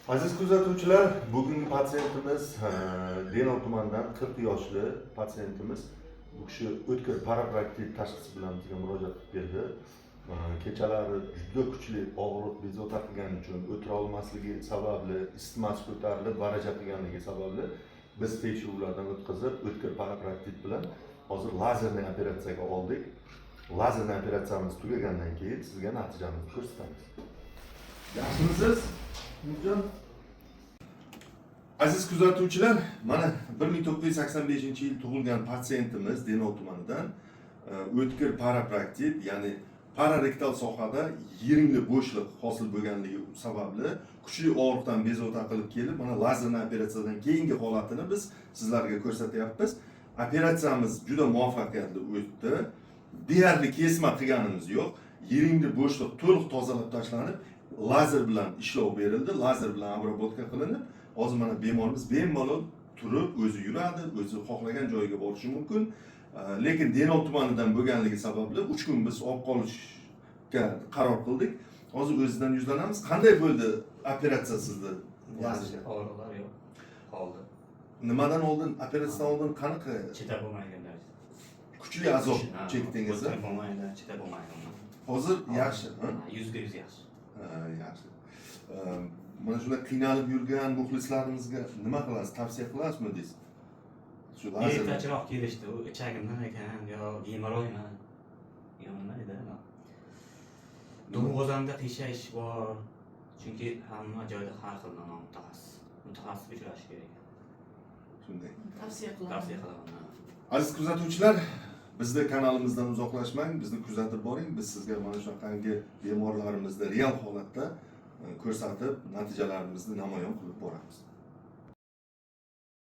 Aziz kuzatuvchilar, bugungi patsientimiz Denov tumanidan 40 yoshli patsientimiz. Bu kishi o'tkir parapraktik tashxisi bilan bizga murojaat qilib keldi. Kechalari juda kuchli og'riq bezovta qilgani uchun, o'tira olmasligi sababli, isitmasi ko'tarilib, varaj qilganligi sababli biz tekshiruvlardan o'tkazib, o'tkir parapraktik bilan hozir lazerli operatsiyaga oldik. Lazerli operatsiyamiz tugagandan keyin sizga natijamizni ko'rsatamiz. Yaxshimisiz? Aziz kuzatuvchilar, mana 1985-yil tug'ilgan patsientimiz Denov tumanidan o'tkir parapraktik, ya'ni pararektal sohada yiringli bo'shliq hosil bo'lganligi sababli kuchli og'riqdan bezovta qilib kelib, mana lazerli operatsiyadan keyingi holatini biz sizlarga ko'rsatyapmiz. Operatsiyamiz juda muvaffaqiyatli o'tdi. Deyarli kesma qilganimiz yo'q. Yiringli bo'shliq to'liq tozalab tashlanib, lazer bilan ishlov berildi, lazer bilan obработка qilinib, hozir mana bemorimiz bemalol turib, o'zi yuradi, o'zi xohlagan joyiga borishi mumkin. Lekin Denov tumanidan bo'lganligi sababli 3 kun biz olib qolishga qaror qildik. Hozir o'zidan yuzlanamiz. Qanday bo'ldi operatsiya sizda? Yaxshi, og'riqlar yo'q. Qoldi. Nimadan oldin, operatsiyadan oldin qanaqa Chidab bo'lmaganlar. kuchli azob chekdingiz? Chidab bo'lmaydi, chidab bo'lmaydi. Hozir yaxshi, ha? 100% yaxshi. Yaxshi. Mana shunday qiynalib yurgan muxlislarimizga nima qilasiz? Tavsiya qilasizmi deysiz? Shu lazer Ertachiroq kelishdi, u ichagimdan ekan, yo gemoroymi? Yo nima edi? Bo'g'izimda qiyshayish bor. Chunki hamma joyda har xil mutaxassis uchrash kerak. shunday. Tavsiya Tavsiya qilaman. qilaman. Aziz kuzatuvchilar, bizni kanalimizdan uzoqlashmang, bizni kuzatib boring. Biz sizga mana shunaqangi bemorlarimizni real holatda ko'rsatib, natijalarimizni namoyon qilib boramiz.